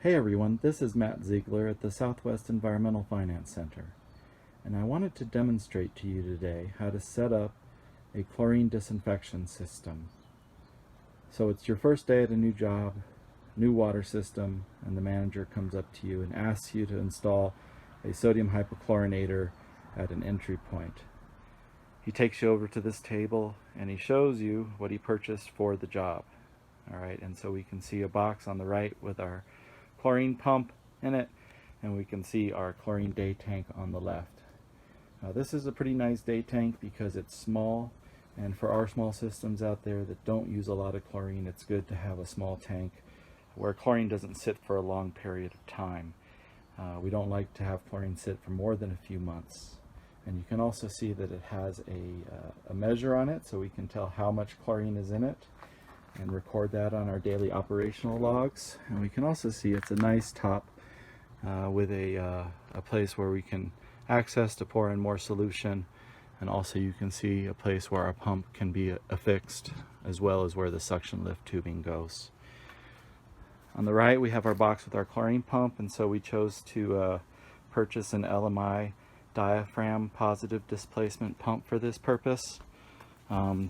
Hey everyone, this is Matt Ziegler at the Southwest Environmental Finance Center, and I wanted to demonstrate to you today how to set up a chlorine disinfection system. So it's your first day at a new job, new water system, and the manager comes up to you and asks you to install a sodium hypochlorinator at an entry point. He takes you over to this table and he shows you what he purchased for the job. Alright, and so we can see a box on the right with our chlorine pump in it, and we can see our chlorine day tank on the left. Now this is a pretty nice day tank because it's small, and for our small systems out there that don't use a lot of chlorine, it's good to have a small tank where chlorine doesn't sit for a long period of time. We don't like to have chlorine sit for more than a few months. And you can also see that it has a measure on it, so we can tell how much chlorine is in it and record that on our daily operational logs. And we can also see it's a nice top with a place where we can access to pour in more solution, and also you can see a place where our pump can be affixed, as well as where the suction lift tubing goes. On the right we have our box with our chlorine pump, and so we chose to purchase an LMI diaphragm positive displacement pump for this purpose.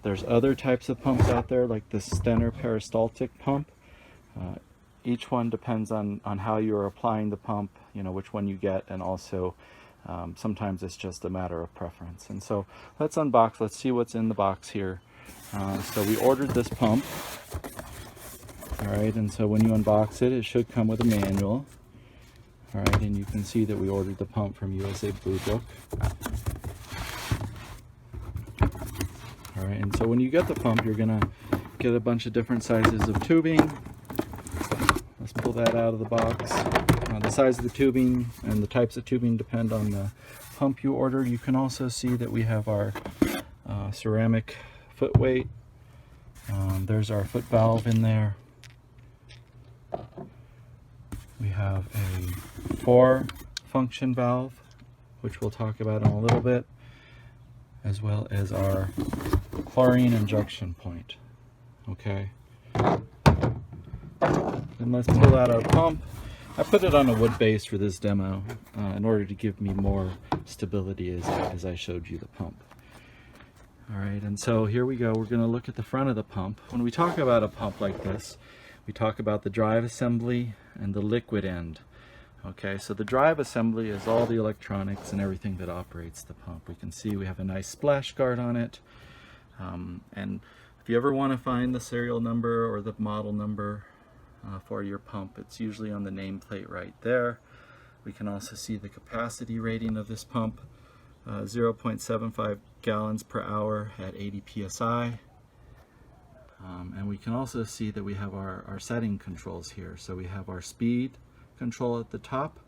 There's other types of pumps out there, like the Stenner peristaltic pump. Each one depends on how you're applying the pump, you know, which one you get, and also sometimes it's just a matter of preference. And so let's unbox, let's see what's in the box here. So we ordered this pump. Alright, and so when you unbox it, it should come with a manual. Alright, and you can see that we ordered the pump from USA Blue Book. Alright, and so when you get the pump, you're going to get a bunch of different sizes of tubing. Let's pull that out of the box. The size of the tubing and the types of tubing depend on the pump you order. You can also see that we have our ceramic foot weight. There's our foot valve in there. We have a 4-function valve, which we'll talk about in a little bit, as well as our chlorine injection point. Okay. And let's pull out our pump. I put it on a wood base for this demo in order to give me more stability as I showed you the pump. Alright, and so here we go. We're going to look at the front of the pump. When we talk about a pump like this, we talk about the drive assembly and the liquid end. Okay, so the drive assembly is all the electronics and everything that operates the pump. We can see we have a nice splash guard on it. And if you ever want to find the serial number or the model number for your pump, it's usually on the nameplate right there. We can also see the capacity rating of this pump, 0.75 gallons per hour at 80 psi. And we can also see that we have our setting controls here. So we have our speed control at the top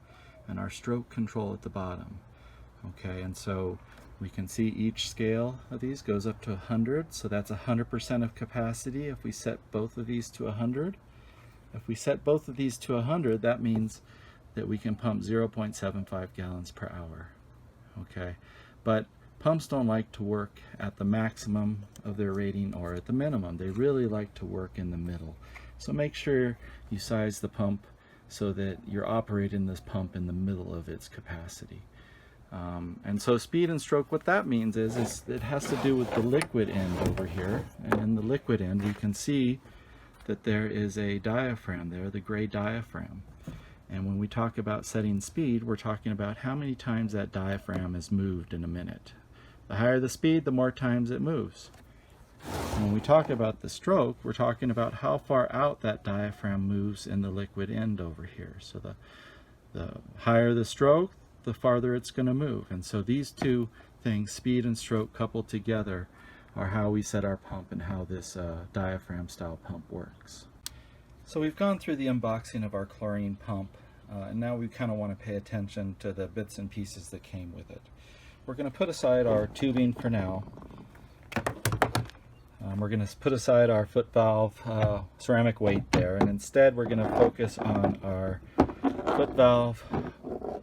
and our stroke control at the bottom. Okay, and so we can see each scale of these goes up to 100, so that's 100% of capacity if we set both of these to 100. If we set both of these to 100, that means that we can pump 0.75 gallons per hour. Okay, but pumps don't like to work at the maximum of their rating or at the minimum. They really like to work in the middle. So make sure you size the pump so that you're operating this pump in the middle of its capacity. And so speed and stroke, what that means is it has to do with the liquid end over here. And in the liquid end, you can see that there is a diaphragm there, the gray diaphragm. And when we talk about setting speed, we're talking about how many times that diaphragm is moved in a minute. The higher the speed, the more times it moves. And when we talk about the stroke, we're talking about how far out that diaphragm moves in the liquid end over here. So the higher the stroke, the farther it's going to move. And so these two things, speed and stroke coupled together, are how we set our pump and how this diaphragm style pump works. So we've gone through the unboxing of our chlorine pump, and now we kind of want to pay attention to the bits and pieces that came with it. We're going to put aside our tubing for now. We're going to put aside our foot valve ceramic weight there, and instead we're going to focus on our foot valve,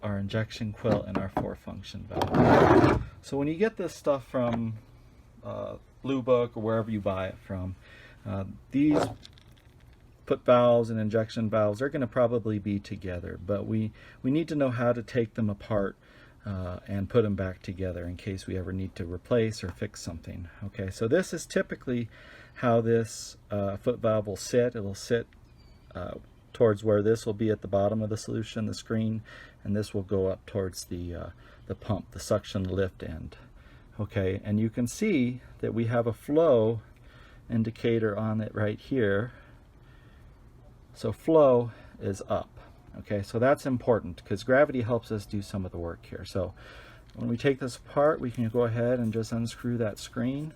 our injection quilt, and our 4-function valve. So when you get this stuff from Blue Book or wherever you buy it from, these output valves and injection valves, they're going to probably be together, but we need to know how to take them apart and put them back together in case we ever need to replace or fix something. Okay, so this is typically how this foot valve will sit. It'll sit towards where this will be at the bottom of the solution, the screen, and this will go up towards the pump, the suction lift end. Okay, and you can see that we have a flow indicator on it right here. So flow is up. Okay, so that's important because gravity helps us do some of the work here. So when we take this apart, we can go ahead and just unscrew that screen.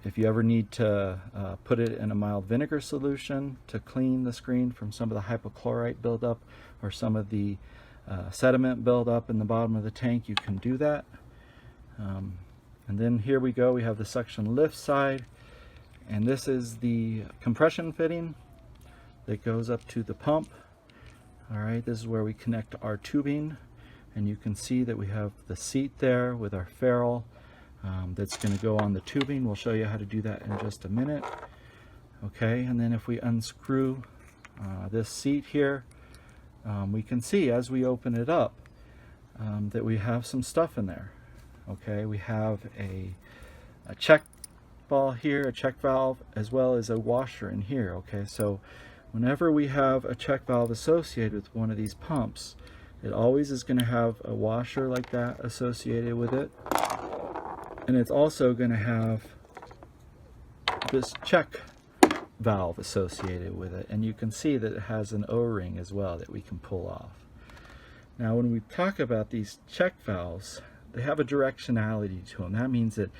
If you ever need to put it in a mild vinegar solution to clean the screen from some of the hypochlorite buildup or some of the sediment buildup in the bottom of the tank, you can do that. And then here we go, we have the suction lift side, and this is the compression fitting that goes up to the pump. All right, this is where we connect our tubing, and you can see that we have the seat there with our ferrule that's going to go on the tubing. We'll show you how to do that in just a minute. Okay, and then if we unscrew this seat here, we can see as we open it up that we have some stuff in there. Okay, we have a check ball here, a check valve, as well as a washer in here. Okay, so whenever we have a check valve associated with one of these pumps, it always is going to have a washer like that associated with it, and it's also going to have this check valve associated with it, and you can see that it has an O-ring as well that we can pull off. Now when we talk about these check valves, they have a directionality to them. That means that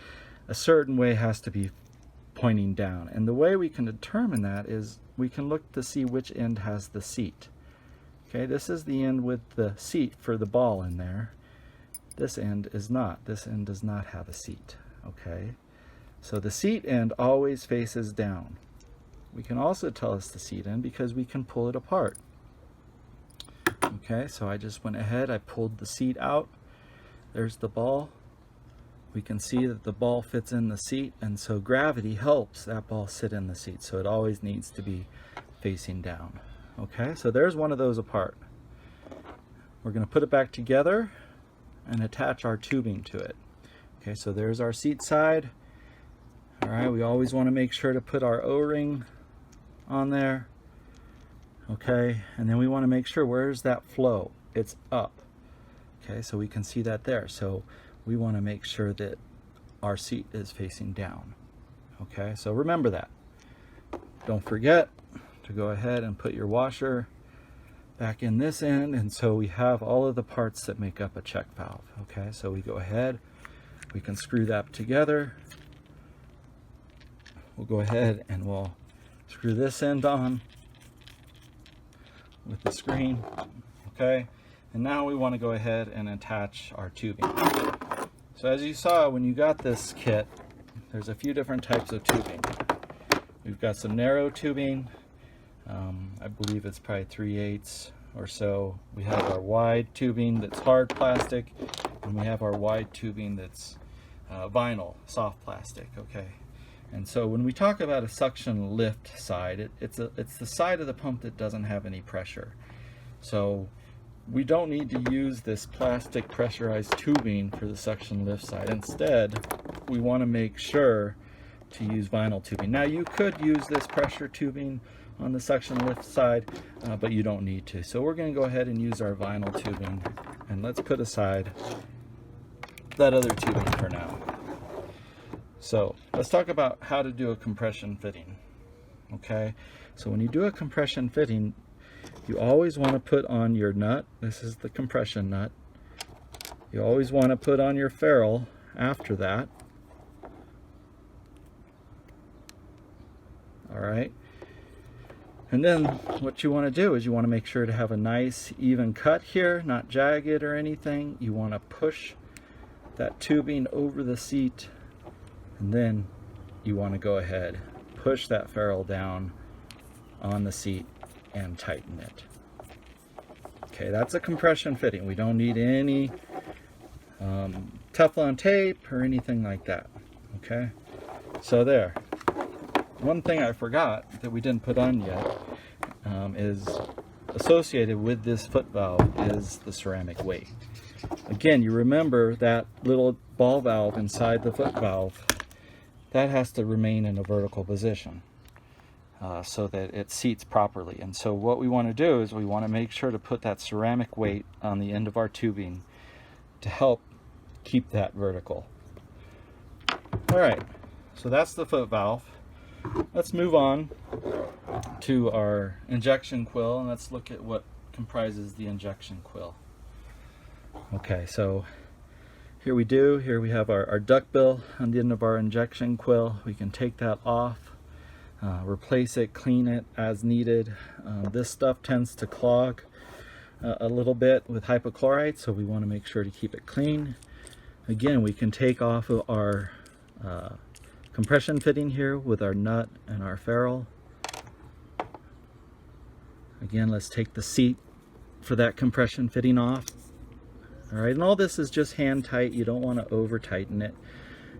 a certain way has to be pointing down, and the way we can determine that is we can look to see which end has the seat. Okay, this is the end with the seat for the ball in there. This end is not. This end does not have a seat. Okay, so the seat end always faces down. We can also tell it's the seat end because we can pull it apart. Okay, so I just went ahead, I pulled the seat out. There's the ball. We can see that the ball fits in the seat, and so gravity helps that ball sit in the seat, so it always needs to be facing down. Okay, so there's one of those apart. We're going to put it back together and attach our tubing to it. Okay, so there's our seat side. All right, we always want to make sure to put our O-ring on there. Okay, and then we want to make sure, where's that flow? It's up. Okay, so we can see that there. So we want to make sure that our seat is facing down. Okay, so remember that. Don't forget to go ahead and put your washer back in this end, and so we have all of the parts that make up a check valve. Okay, so we go ahead, we can screw that together. We'll go ahead and we'll screw this end on with the screen. Okay, and now we want to go ahead and attach our tubing. So as you saw when you got this kit, there's a few different types of tubing. We've got some narrow tubing. I believe it's probably 3/8 or so. We have our wide tubing that's hard plastic, and we have our wide tubing that's vinyl, soft plastic. Okay, and so when we talk about a suction lift side, it's the side of the pump that doesn't have any pressure. So we don't need to use this plastic pressurized tubing for the suction lift side. Instead, we want to make sure to use vinyl tubing. Now you could use this pressure tubing on the suction lift side, but you don't need to. So we're going to go ahead and use our vinyl tubing, and let's put aside that other tubing for now. So let's talk about how to do a compression fitting. Okay, so when you do a compression fitting, you always want to put on your nut. This is the compression nut. You always want to put on your ferrule after that. All right, and then what you want to do is you want to make sure to have a nice even cut here, not jagged or anything. You want to push that tubing over the seat, and then you want to go ahead, push that ferrule down on the seat and tighten it. Okay, that's a compression fitting. We don't need any Teflon tape or anything like that. Okay, so there. one thing I forgot that we didn't put on yet is associated with this foot valve is the ceramic weight. Again, you remember that little ball valve inside the foot valve, that has to remain in a vertical position so that it seats properly. And so what we want to do is we want to make sure to put that ceramic weight on the end of our tubing to help keep that vertical. All right, so that's the foot valve. Let's move on to our injection quill, and let's look at what comprises the injection quill. Okay, so here we have our duck bill on the end of our injection quill. We can take that off, replace it, clean it as needed. This stuff tends to clog a little bit with hypochlorite, so we want to make sure to keep it clean. Again, we can take off of our compression fitting here with our nut and our ferrule. Again, let's take the seat for that compression fitting off. All right, and all this is just hand tight. You don't want to over tighten it.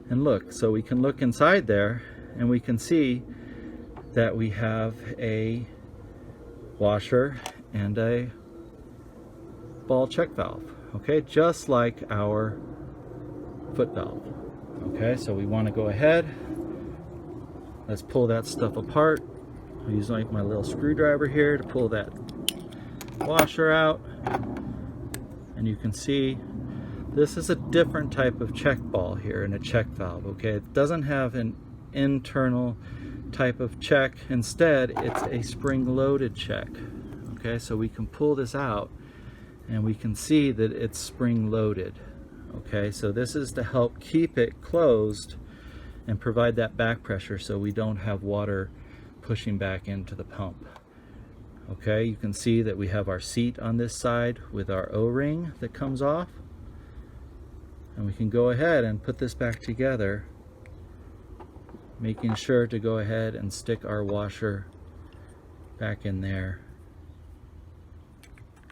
And look, so we can look inside there and we can see that we have a washer and a ball check valve. Okay, just like our foot valve. Okay, so we want to go ahead. Let's pull that stuff apart. I'll use like my little screwdriver here to pull that washer out. And you can see this is a different type of check ball here in a check valve. Okay, it doesn't have an internal type of check. Instead, it's a spring-loaded check. Okay, so we can pull this out and we can see that it's spring-loaded. Okay, so this is to help keep it closed and provide that back pressure so we don't have water pushing back into the pump. Okay, you can see that we have our seat on this side with our O-ring that comes off. And we can go ahead and put this back together, making sure to go ahead and stick our washer back in there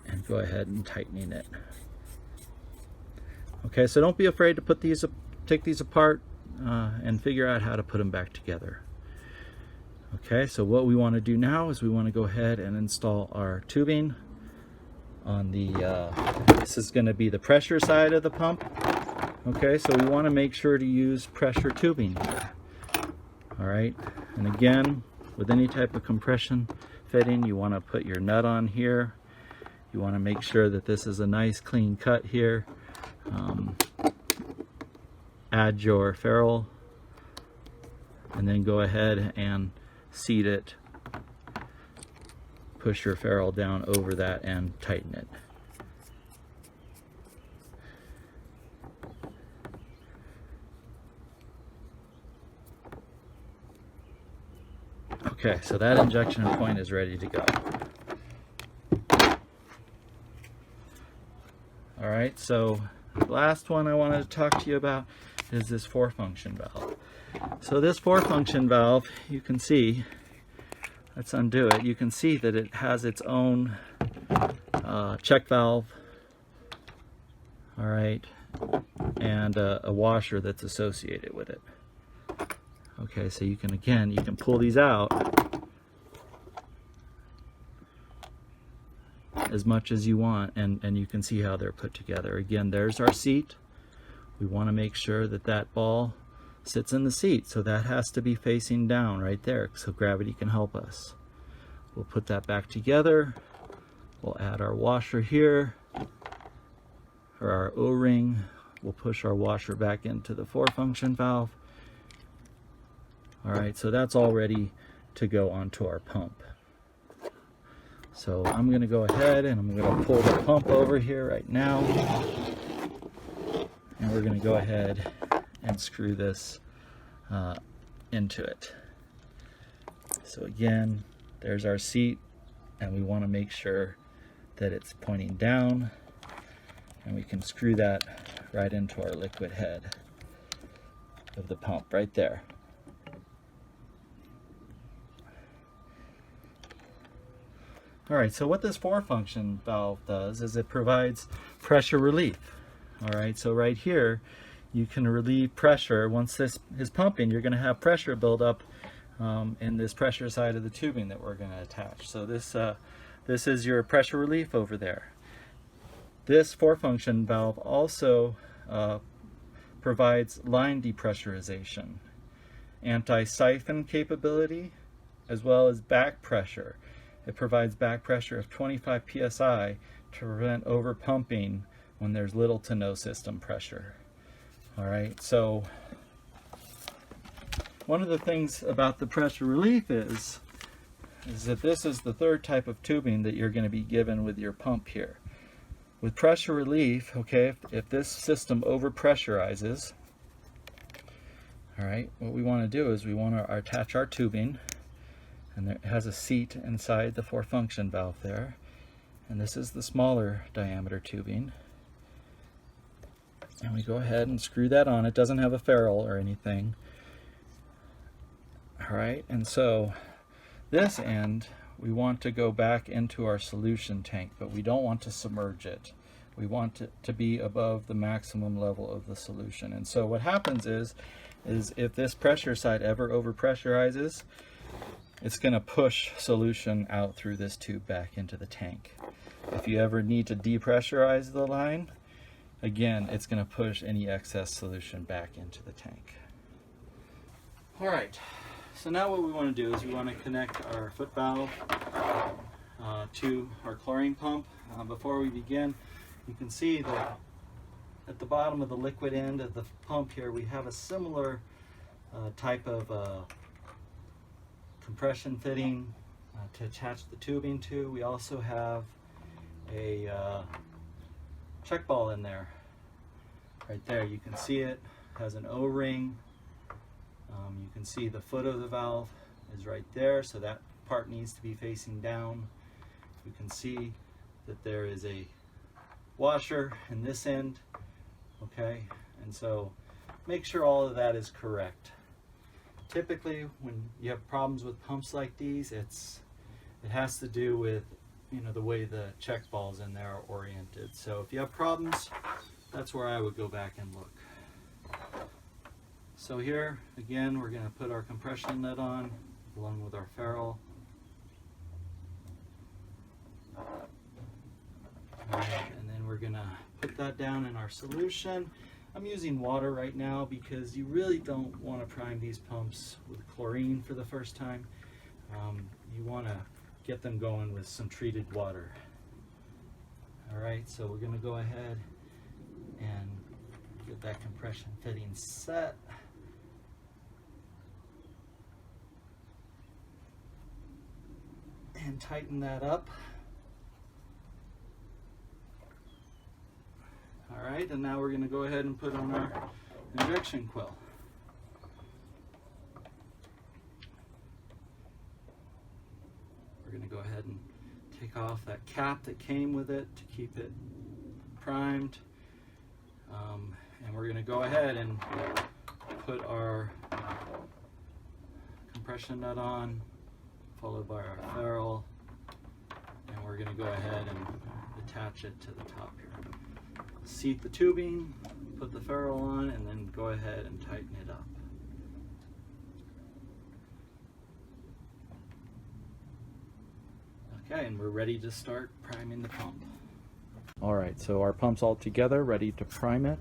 and go ahead and tightening it. Okay, so don't be afraid to put these, take these apart and figure out how to put them back together. Okay, so what we want to do now is we want to go ahead and install our tubing on the, this is going to be the pressure side of the pump. Okay, so we want to make sure to use pressure tubing here. All right, and again, with any type of compression fitting, you want to put your nut on here. You want to make sure that this is a nice clean cut here. Add your ferrule and then go ahead and seat it. Push your ferrule down over that and tighten it. Okay, so that injection point is ready to go. All right, so the last one I wanted to talk to you about is this 4-function valve. So this 4-function valve, you can see, let's undo it, you can see that it has its own check valve, all right, and a washer that's associated with it. Okay, so you can, again, you can pull these out as much as you want, and you can see how they're put together. Again, there's our seat. We want to make sure that that ball sits in the seat, so that has to be facing down right there so gravity can help us. We'll put that back together. We'll add our washer here, or our O-ring. We'll push our washer back into the 4-function valve. All right, so that's all ready to go onto our pump. So I'm going to go ahead and I'm going to pull the pump over here right now. And we're going to go ahead and screw this into it. So again, there's our seat, and we want to make sure that it's pointing down, and we can screw that right into our liquid head of the pump right there. All right, so what this 4-function valve does is it provides pressure relief. All right, so right here, you can relieve pressure. Once this is pumping, you're going to have pressure build up in this pressure side of the tubing that we're going to attach. So this is your pressure relief over there. This 4-function valve also provides line depressurization, anti-siphon capability, as well as back pressure. It provides back pressure of 25 psi to prevent over-pumping when there's little to no system pressure. All right, so one of the things about the pressure relief is that this is the third type of tubing that you're going to be given with your pump here. With pressure relief, okay, if this system over pressurizes, all right, what we want to do is we want to attach our tubing, and it has a seat inside the 4-function valve there, and this is the smaller diameter tubing, and we go ahead and screw that on. It doesn't have a ferrule or anything. All right, and so this end we want to go back into our solution tank, but we don't want to submerge it. We want it to be above the maximum level of the solution. And so what happens is if this pressure side ever over pressurizes, it's going to push solution out through this tube back into the tank. If you ever need to depressurize the line, again, it's going to push any excess solution back into the tank. All right. So now what we want to do is we want to connect our foot valve to our chlorine pump. Before we begin, you can see that at the bottom of the liquid end of the pump here, we have a similar type of compression fitting to attach the tubing to. We also have a check ball in there. Right there, you can see it has an O-ring. You can see the foot of the valve is right there, so that part needs to be facing down. You can see that there is a washer in this end, okay? And so make sure all of that is correct. Typically, when you have problems with pumps like these, it has to do with, you know, the way the check balls in there are oriented. So if you have problems, that's where I would go back and look. So here, again, we're going to put our compression nut on, along with our ferrule. And then we're going to put that down in our solution. I'm using water right now because you really don't want to prime these pumps with chlorine for the first time. You want to get them going with some treated water. All right, so we're going to go ahead and get that compression fitting set. And tighten that up. All right, and now we're going to go ahead and put on our injection quill. We're going to go ahead and take off that cap that came with it to keep it primed. And we're going to go ahead and put our compression nut on, followed by our ferrule, and we're going to go ahead and attach it to the top here. Seat the tubing, put the ferrule on, and then go ahead and tighten it up. Okay, and we're ready to start priming the pump. All right, so our pump's all together, ready to prime it.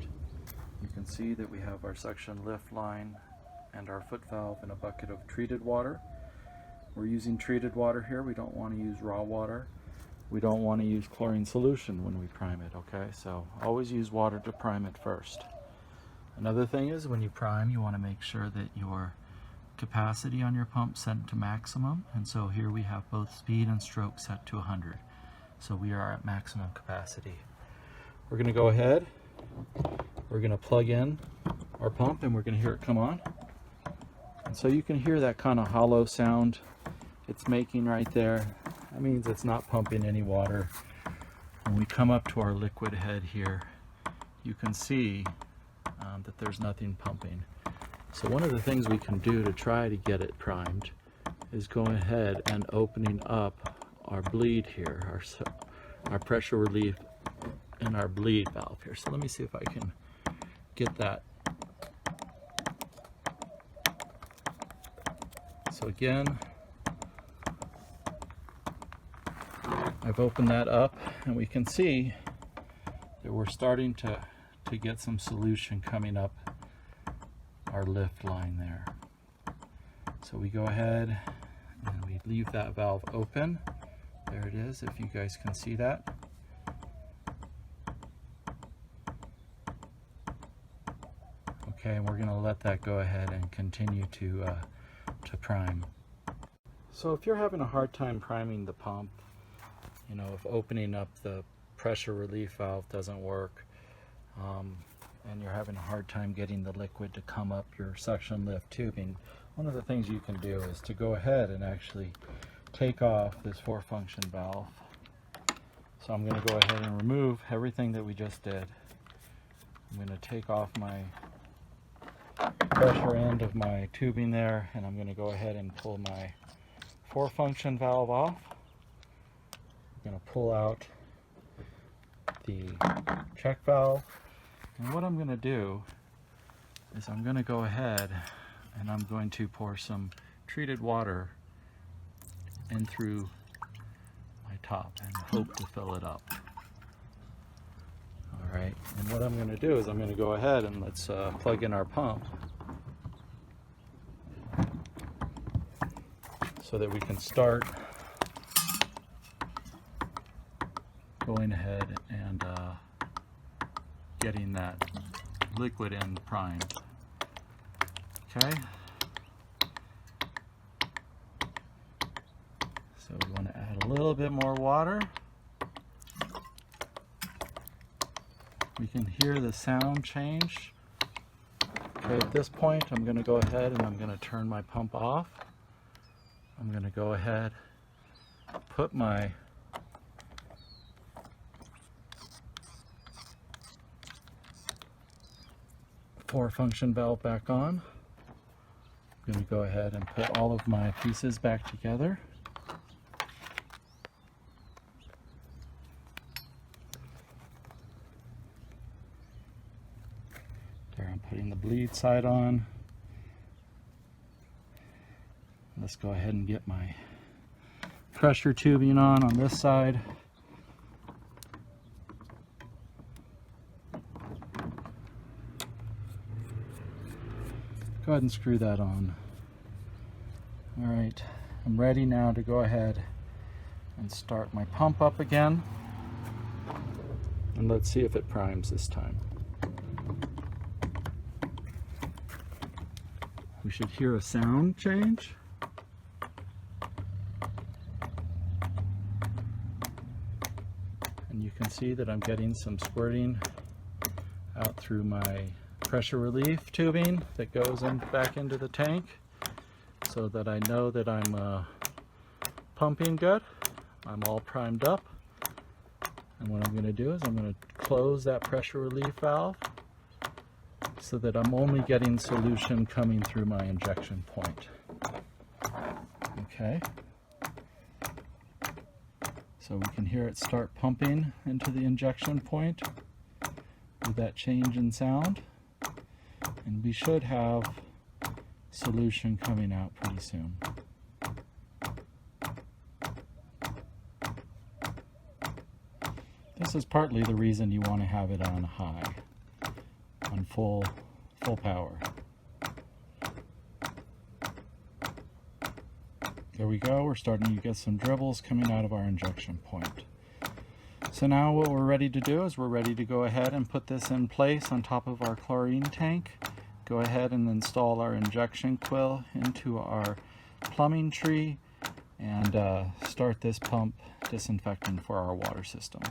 You can see that we have our suction lift line and our foot valve in a bucket of treated water. We're using treated water here. We don't want to use raw water. We don't want to use chlorine solution when we prime it, okay? So always use water to prime it first. Another thing is when you prime, you want to make sure that your capacity on your pump set to maximum. And so here we have both speed and stroke set to 100. So we are at maximum capacity. We're going to go ahead. We're going to plug in our pump and we're going to hear it come on. And so you can hear that kind of hollow sound it's making right there. That means it's not pumping any water. When we come up to our liquid head here, you can see that there's nothing pumping. So one of the things we can do to try to get it primed is going ahead and opening up our bleed here, our pressure relief and our bleed valve here. So let me see if I can get that So again, I've opened that up and we can see that we're starting to get some solution coming up our lift line there. So we go ahead and we leave that valve open. There it is, if you guys can see that. Okay, and we're going to let that go ahead and continue to prime. So if you're having a hard time priming the pump, you know, if opening up the pressure relief valve doesn't work, and you're having a hard time getting the liquid to come up your suction lift tubing, one of the things you can do is to go ahead and actually take off this 4-function valve. So I'm going to go ahead and remove everything that we just did. I'm going to take off my pressure end of my tubing there, and I'm going to go ahead and pull my 4-function valve off. I'm going to pull out the check valve, and what I'm going to do is I'm going to go ahead and I'm going to pour some treated water in through my top and hope to fill it up. Alright, and what I'm going to do is I'm going to go ahead and let's plug in our pump so that we can start going ahead and getting that liquid end primed. Okay, so we want to add a little bit more water. We can hear the sound change. Okay, at this point I'm going to go ahead and I'm going to turn my pump off. I'm going to go ahead, put my four-function valve back on. I'm going to go ahead and put all of my pieces back together. There, I'm putting the bleed side on. Let's go ahead and get my pressure tubing on this side. Go ahead and screw that on. All right, I'm ready now to go ahead and start my pump up again. And let's see if it primes this time. We should hear a sound change. And you can see that I'm getting some squirting out through my pressure relief tubing that goes back into the tank, so that I know that I'm pumping good. I'm all primed up. And what I'm going to do is I'm going to close that pressure relief valve so that I'm only getting solution coming through my injection point. Okay. So we can hear it start pumping into the injection point with that change in sound. And we should have solution coming out pretty soon. This is partly the reason you want to have it on high, on full power. There we go, we're starting to get some dribbles coming out of our injection point. So now what we're ready to do is we're ready to go ahead and put this in place on top of our chlorine tank. Go ahead and install our injection quill into our plumbing tree and start this pump disinfecting for our water system.